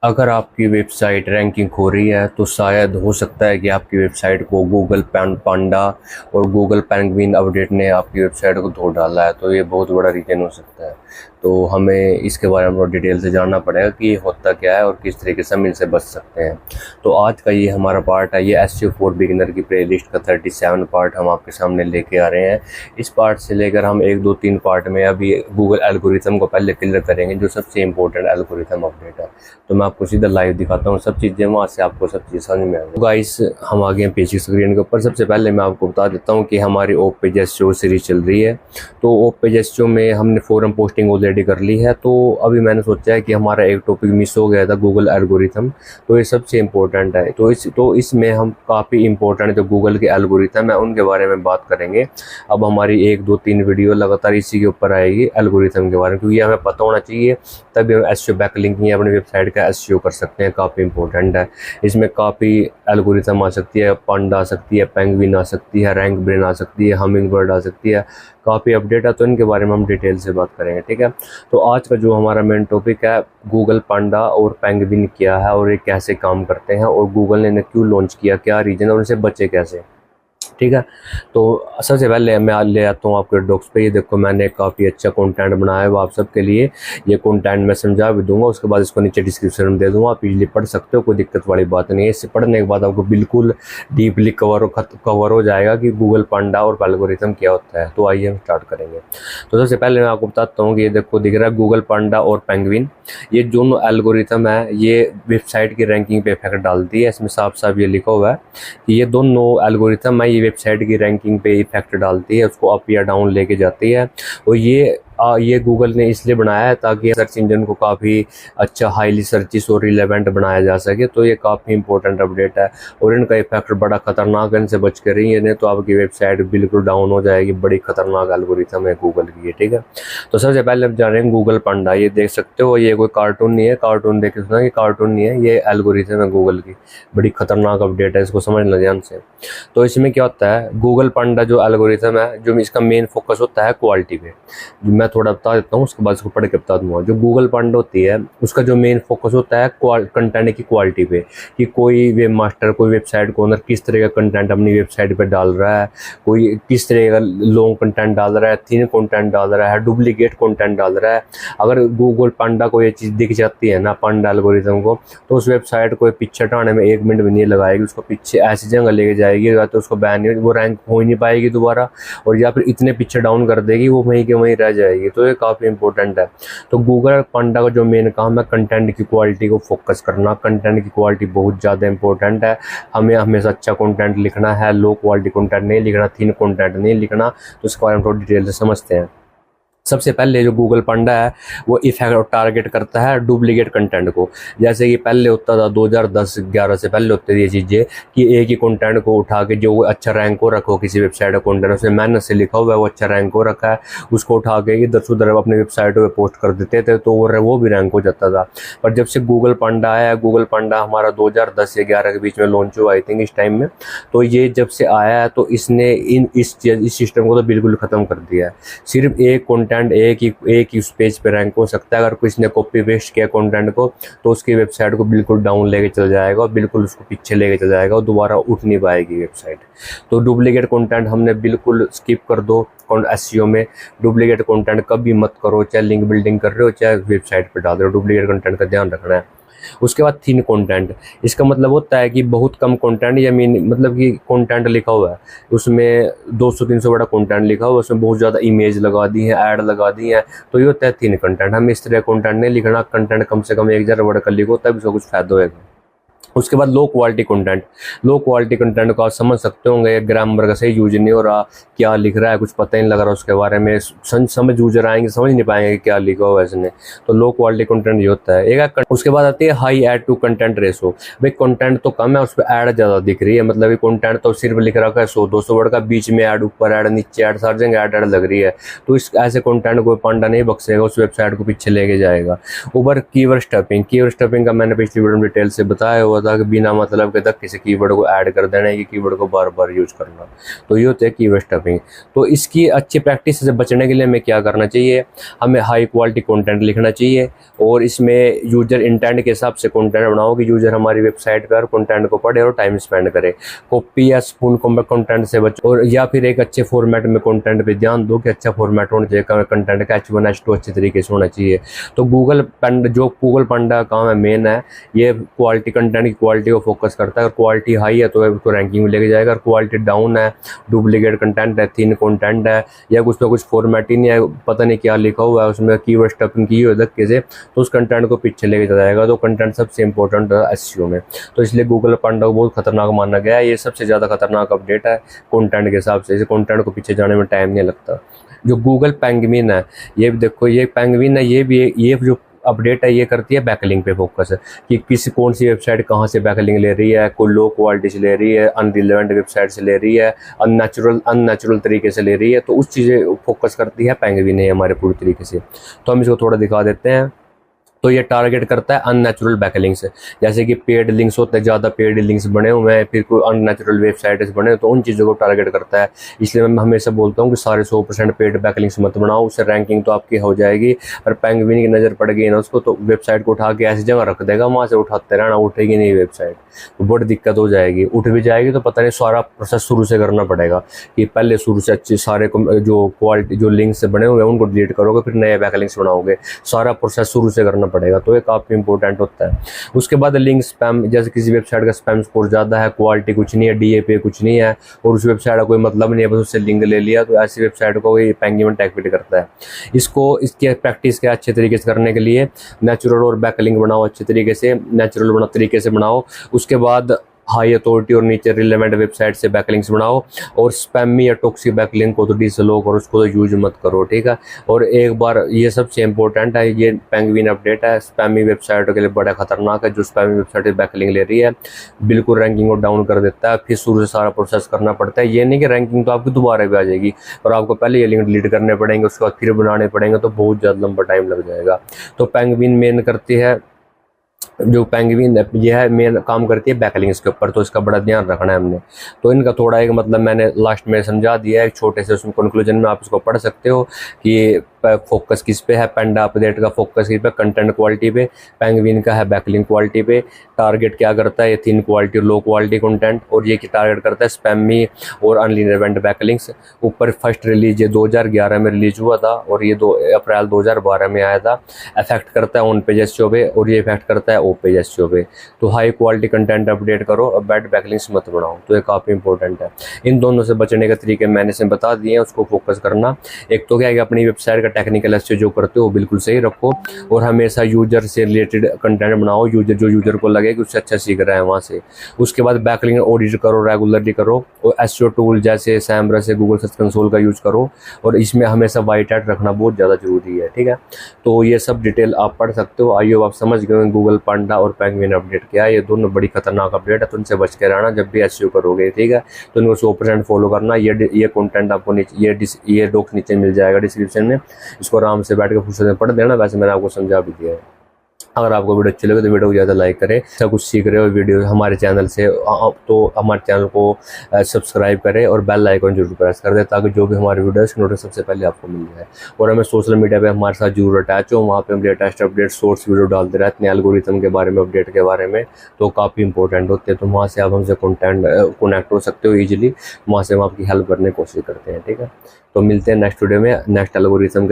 अगर आपकी website ranking हो रही है तो शायद हो सकता है कि आपकी वेबसाइट को गूगल पांडा और गूगल पेंगुइन अपडेट ने आपकी वेबसाइट को धो डाला है। तो ये बहुत बड़ा रीजन हो सकता है। तो हमें इसके बारे में बहुत डिटेल से जानना पड़ेगा कि ये होता क्या है और किस तरीके से हम इनसे बच सकते हैं। तो आज का ये हमारा पार्ट है, ये SEO फॉर बिगिनर की प्लेलिस्ट का 37 पार्ट हम आपके सामने लेके आ रहे हैं। इस पार्ट से लेकर हम 1 2 3 पार्ट में अभी गूगल एल्गोरिथम को पहले क्लियर करेंगे, जो सबसे इंपॉर्टेंट एल्गोरिथम अपडेट है। तो मैं आपको सीधा लाइव दिखाता हूँ सब चीज़ें, वहाँ से आपको सब चीज़ समझ में आएगी। तो गाइस हम आ गए हैं पेज की स्क्रीन के ऊपर। सबसे पहले मैं आपको बता देता हूँ कि हमारी ओप पेज SEO सीरीज चल रही है। तो ओप पेज SEO में हमने फोरम पोस्टिंग ऑलरेडी कर ली है। तो अभी मैंने सोचा है कि हमारा एक टॉपिक मिस हो गया था, गूगल एल्गोरिथम। तो ये सबसे इम्पोर्टेंट है। तो इसमें हम काफ़ी इंपॉर्टेंट जो गूगल के एल्गोरिथम है उनके बारे में बात करेंगे। अब हमारी 1 2 3 वीडियो लगातार इसी के ऊपर आएगी एल्गोरिथम के बारे में, क्योंकि हमें पता होना चाहिए तभी हम SEO बैकलिंकिंग अपनी वेबसाइट का SEO कर सकते हैं। काफ़ी इंपॉर्टेंट है। इसमें काफ़ी एल्गोरिथम आ सकती है, पांडा आ सकती है, पेंगुइन आ सकती है, रैंक ब्रेन आ सकती है, हमिंग बर्ड आ सकती है। काफ़ी अपडेट है, तो इनके बारे में हम डिटेल से बात करेंगे, ठीक है। तो आज का जो हमारा मेन टॉपिक है, गूगल पांडा और पेंगुइन क्या है और ये कैसे काम करते हैं और गूगल ने इन्हें क्यों लॉन्च किया, क्या रीजन और इनसे बचे कैसे, ठीक है। तो सबसे पहले मैं ले आता हूँ आपके डॉक्स पे। ये देखो मैंने काफ़ी अच्छा कंटेंट बनाया है वो आप सबके लिए। ये कंटेंट मैं समझा भी दूंगा, उसके बाद इसको नीचे डिस्क्रिप्शन में दे दूंगा, आप इजीली पढ़ सकते हो, कोई दिक्कत वाली बात नहीं है। इससे पढ़ने के बाद आपको बिल्कुल डीपली कवर हो जाएगा कि गूगल पांडा और एल्गोरिथम क्या होता है। तो आइए हम स्टार्ट करेंगे। तो सबसे पहले मैं आपको बताता हूँ कि ये देखो दिख रहा है गूगल पांडा और पेंगुइन, ये दोनों एल्गोरिथम है, ये वेबसाइट की रैंकिंग पे इफेक्ट डालती है। इसमें साफ साफ ये लिखा हुआ है कि ये दोनों एल्गोरिथम है, ये वेबसाइट की रैंकिंग पे इफेक्ट डालती है, उसको अप या डाउन लेके जाती है। और ये गूगल ने इसलिए बनाया है ताकि सर्च इंजन को काफ़ी अच्छा हाईली सर्चिस और रिलेवेंट बनाया जा सके। तो ये काफ़ी इंपॉर्टेंट अपडेट है और इनका इफेक्ट बड़ा खतरनाक है, इनसे बच के रहिए, नहीं तो आपकी वेबसाइट बिल्कुल डाउन हो जाएगी। बड़ी खतरनाक एल्गोरिथम है गूगल की, ठीक है। तो सबसे पहले हम जान रहे हैं गूगल पांडा। ये देख सकते हो, ये कोई कार्टून नहीं है, कार्टून देख के सुना, ये कार्टून नहीं है, ये एल्गोरिथम है गूगल की। बड़ी खतरनाक अपडेट है, इसको समझना ध्यान से। तो इसमें क्या होता है, गूगल पांडा जो एल्गोरिथम है, जो इसका मेन फोकस होता है क्वालिटी पे। मैं थोड़ा बता देता हूँ, उसके बाद इसको पढ़ के बता दूंगा। जो गूगल पांडा होती है उसका जो मेन फोकस होता है कंटेंट की क्वालिटी पे, कि कोई वेब मास्टर, कोई वेबसाइट को ओनर किस तरह का कंटेंट अपनी वेबसाइट पे डाल रहा है, कोई किस तरह का लॉन्ग कंटेंट डाल रहा है, थिन कंटेंट डाल रहा है, डुप्लीकेट कंटेंट डाल रहा है। अगर गूगल पांडा को ये चीज़ दिख जाती है ना, पांडा एल्गोरिथम को, तो उस वेबसाइट को पीछे हटाने में 1 मिनट भी नहीं लगाएगी, उसको पीछे ऐसी जगह लेके जाएगी या तो उसको बैन नहीं, वो रैंक हो ही नहीं पाएगी दोबारा, और या फिर इतने पीछे डाउन कर देगी वो वहीं के वहीं रह जाएगी। तो ये काफ़ी इंपॉर्टेंट है। तो गूगल पांडा का जो मेन काम है कंटेंट की क्वालिटी को फोकस करना। कंटेंट की क्वालिटी बहुत ज़्यादा इंपॉर्टेंट है। हमें हमेशा अच्छा कंटेंट लिखना है, लो क्वालिटी कंटेंट नहीं लिखना, थिन कंटेंट नहीं लिखना। तो इसके बारे में थोड़ी डिटेल से समझते हैं। सबसे पहले जो गूगल पांडा है वो इफेक्ट टारगेट करता है डुप्लीकेट कंटेंट को। जैसे कि पहले होता था 2010-11 से पहले होती थी ये चीज़ें कि एक ही कंटेंट को उठा के जो अच्छा रैंक हो रखो किसी वेबसाइट का कंटेंट, उसमें मेहनत से लिखा हुआ है, वो अच्छा रैंक हो रखा है, उसको उठा के इधर से उधर अपनी वेबसाइट पर पोस्ट कर देते थे, तो वो भी रैंक हो जाता था। पर जब से गूगल पांडा आया, गूगल पांडा हमारा 2010 से 11 के बीच में लॉन्च हुआ आई थिंक इस टाइम में। तो ये जब से आया है तो इसने इस सिस्टम को तो बिल्कुल ख़त्म कर दिया है। सिर्फ एक एक ही उस पेज पे रैंक हो सकता है। अगर किसी ने कॉपी पेस्ट किया कंटेंट को तो उसकी वेबसाइट को बिल्कुल डाउन लेके चल जाएगा और बिल्कुल उसको पीछे लेके चल जाएगा और दोबारा उठ नहीं पाएगी वेबसाइट। तो डुप्लीकेट कंटेंट हमने बिल्कुल स्किप कर दो। SEO में डुप्लीकेट कंटेंट कभी मत करो, चाहे लिंक बिल्डिंग कर रहे हो चाहे वेबसाइट पर डाल रहे हो, डुप्लीकेट कंटेंट का ध्यान रखना है। उसके बाद थिन कंटेंट, इसका मतलब होता है कि बहुत कम कंटेंट, या मतलब कि कंटेंट लिखा हुआ है उसमें 200-300 बड़ा कंटेंट लिखा हुआ है, उसमें बहुत ज़्यादा इमेज लगा दी है, ऐड लगा दी है, तो ये होता है थिन कंटेंट। हमें इस तरह कंटेंट नहीं लिखना, कंटेंट कम से कम 1000 वर्ड का लिखो तब उसका कुछ फायदा होगा। उसके बाद low quality content. Low quality content को आप समझ सकते होंगे, ग्रामर का सही यूज नहीं हो रहा, क्या लिख रहा है कुछ पता ही नहीं लग रहा उसके बारे में, समझ यूजर आएंगे समझ नहीं पाएंगे क्या लिखा हुआ है इसने। तो लो क्वालिटी कंटेंट ये होता है एक। उसके बाद आती है high ad to content ratio. भाई कंटेंट तो कम है, उस पर ऐड ज़्यादा दिख रही है, मतलब कंटेंट तो सिर्फ लिख रखा है 100-200 वर्ड का, बीच में ऐड, ऊपर ऐड, नीचे ऐड, सारी जगह ऐड लग रही है। तो इस ऐसे कंटेंट को पांडा नहीं बख्शेगा, उस वेबसाइट को पीछे लेके जाएगा। ऊपर कीवर्ड स्टफिंग। कीवर्ड स्टफिंग का मैंने पिछली वीडियो में डिटेल से बताया हुआ था कि बिना मतलब के तक किसी कीवर्ड को ऐड कर देना है, कि कीवर्ड को बार बार यूज करना। तो ये होता है कीवर्ड स्टफिंग। तो इसकी अच्छी प्रैक्टिस से बचने के लिए हमें क्या करना चाहिए, हमें हाई क्वालिटी कंटेंट लिखना चाहिए और इसमें यूजर इंटेंट के हिसाब से कंटेंट बनाओ कि यूजर हमारी वेबसाइट पर कंटेंट को पढ़े और टाइम स्पेंड करे। कॉपी या स्पून कंटेंट से बचो, और या फिर एक अच्छे फॉर्मेट में कंटेंट पे ध्यान दो कि अच्छा फॉर्मेट होना चाहिए, कंटेंट का H1 H2 अच्छे तरीके से होना चाहिए। तो गूगल पांडा काम है मेन है, ये क्वालिटी कंटेंट की क्वालिटी को फोकस करता है। और क्वालिटी हाई है तो उसको रैंकिंग में लेके जाएगा, और क्वालिटी डाउन है, डुप्लीकेट कंटेंट है, थिन कंटेंट है, या कुछ ना कुछ फॉर्मेट ही नहीं है, पता नहीं क्या लिखा हुआ है उसमें, कीवर्ड स्टफिंग की हुई धक्के से, तो उस कंटेंट को पीछे लेके जाएगा। तो कंटेंट सबसे इंपॉर्टेंट है SEO में। तो इसलिए गूगल पांडा को बहुत खतरनाक माना गया है। ये सबसे ज़्यादा खतरनाक अपडेट है कंटेंट के हिसाब से। इस कंटेंट को पीछे जाने में टाइम नहीं लगता। जो गूगल पेंगुइन है, ये भी देखो, ये पेंगुइन है, ये जो अपडेट है ये करती है बैकलिंक पे फोकस है, कि किसी कौन सी वेबसाइट कहाँ से बैकलिंक ले रही है, कोई लो क्वालिटी से ले रही है, अनरिलेवेंट वेबसाइट से ले रही है, अननेचुरल तरीके से ले रही है। तो उस चीज़ें फोकस करती है पेंगुइन है हमारे पूरी तरीके से। तो हम इसको थोड़ा दिखा देते हैं। तो ये टारगेट करता है अननेचुरल बैकलिंक्स, जैसे कि पेड लिंक्स होते हैं, ज़्यादा पेड लिंक्स बने हुए हैं, फिर कोई अननेचुरल वेबसाइट्स बने, तो उन चीज़ों को टारगेट करता है। इसलिए मैं हमेशा बोलता हूँ कि सारे 100% पेड बैकलिंक्स मत बनाओ, उससे रैंकिंग तो आपकी हो जाएगी, पर पेंगुइन की नज़र पड़ गई ना उसको, तो वेबसाइट को उठा के ऐसी जगह रख देगा, वहाँ से उठाते रहना, उठेगी नहीं वेबसाइट, तो बड़ी दिक्कत हो जाएगी। उठ भी जाएगी तो पता नहीं, सारा प्रोसेस शुरू से करना पड़ेगा, कि पहले शुरू से अच्छे सारे जो क्वालिटी जो लिंक्स बने हुए हैं उनको डिलीट करोगे, फिर नए बैकलिंक्स बनाओगे, सारा प्रोसेस शुरू से करना पड़ेगा। तो एक आप इंपॉर्टेंट होता है। उसके बाद लिंक स्पैम, जैसे किसी वेबसाइट का स्पैम स्कोर ज़्यादा है, क्वालिटी कुछ नहीं है, DAP कुछ नहीं है, और उस वेबसाइट का कोई मतलब नहीं है, बस उससे लिंक ले लिया, तो ऐसी वेबसाइट को ये पेंगुइन टैग करता है। इसके प्रैक्टिस के अच्छे तरीके से करने के लिए नेचुरल और बैकलिंक बनाओ, अच्छे तरीके से नेचुरल तरीके से बनाओ। उसके बाद हाई अथॉरिटी और नीचे रिलेवेंट वेबसाइट से बैकलिंक्स बनाओ, और स्पैमी या टॉक्सिक बैकलिंक को तो डिसअलाउ करो, उसको तो यूज मत करो, ठीक है। और एक बार ये सबसे इंपॉर्टेंट है, ये पेंगुइन अपडेट है, स्पैमी वेबसाइटों के लिए बड़ा खतरनाक है। जो स्पैमी वेबसाइट बैकलिंक ले रही है, बिल्कुल रैंकिंग को डाउन कर देता है, फिर शुरू से सारा प्रोसेस करना पड़ता है। ये नहीं कि रैंकिंग तो आपकी दोबारा भी आ जाएगी, और आपको पहले ये लिंक डिलीट करने पड़ेंगे, उसके बाद फिर बनाने पड़ेंगे, तो बहुत ज़्यादा लंबा टाइम लग जाएगा। तो पेंगुइन मेन करती है, जो पेंगुइन यह है मेन काम करती है बैकलिंक्स के ऊपर, तो इसका बड़ा ध्यान रखना है हमने। तो इनका थोड़ा एक मतलब मैंने लास्ट में समझा दिया है, एक छोटे से उसमें कंक्लूजन में आप इसको पढ़ सकते हो कि फोकस किस पे है। पांडा अपडेट का फोकस किस पे, कंटेंट क्वालिटी पे, पेंगुइन का है बैकलिंक क्वालिटी पे। टारगेट क्या करता है, ये थिन क्वालिटी और लो क्वालिटी कंटेंट, और ये टारगेट करता है स्पैमी और अनरिलेवेंट बैकलिंक्स। ऊपर फर्स्ट रिलीज ये 2011 में रिलीज हुआ था, और ये 2 अप्रैल 2012 में आया था। इफेक्ट करता है ऑन पेज SEO पे, और ये इफेक्ट करता है ऑफ पेज SEO पे। तो हाई क्वालिटी कंटेंट अपडेट करो और बैड बैकलिंक्स मत बनाओ, तो ये काफ़ी इंपॉर्टेंट है। इन दोनों से बचने के तरीके मैंने से बता दिए हैं, उसको फोकस करना। एक तो क्या है कि अपनी वेबसाइट का टेक्निकल SEO जो करते हो बिल्कुल सही रखो, और हमेशा यूजर से रिलेटेड कंटेंट बनाओ, यूजर को लगे कि उससे अच्छा सीख रहा है वहाँ से। उसके बाद बैकलिंक ऑडिट करो, रेगुलरली करो, और SEO टूल जैसे सैमरस है, गूगल सर्च कंसोल का यूज़ करो, और इसमें हमेशा वाइट हैट रखना बहुत ज़्यादा जरूरी है, ठीक है। तो ये सब डिटेल आप पढ़ सकते हो। आइए आप समझ गए गूगल पांडा और पेंगुइन अपडेट क्या है। ये दोनों बड़ी खतरनाक अपडेट है, तो उनसे बच के रहना जब भी SEO करोगे, ठीक है। तो इनको 100% फॉलो करना। ये कंटेंट आपको ये डॉक्स नीचे मिल जाएगा डिस्क्रिप्शन में, इसको आराम से बैठ के फुर्सत में पढ़ देना। वैसे मैंने आपको समझा भी दिया है। अगर आपको वीडियो अच्छी लगे तो वीडियो को ज़्यादा लाइक करें। ऐसा कुछ सीख रहे हो वीडियो हमारे चैनल से तो हमारे चैनल को सब्सक्राइब करें और बेल आइकन जरूर प्रेस कर दें, ताकि जो भी हमारे वीडियोस की नोटिस सबसे पहले आपको मिल जाए। और हमें सोशल मीडिया पे हमारे साथ जरूर अटैच हो, वहाँ पे हम लेटेस्ट अपडेट शॉर्ट्स वीडियो डालते रहते हैं एल्गोरिथम के बारे में, अपडेट के बारे में, तो काफ़ी इंपॉर्टेंट होते हैं। तो वहाँ से आप हमसे कनेक्ट हो सकते हो ईजिली, वहाँ से हम आपकी हेल्प करने की कोशिश करते हैं, ठीक है। तो मिलते हैं नेक्स्ट वीडियो में नेक्स्ट एल्गोरिथम के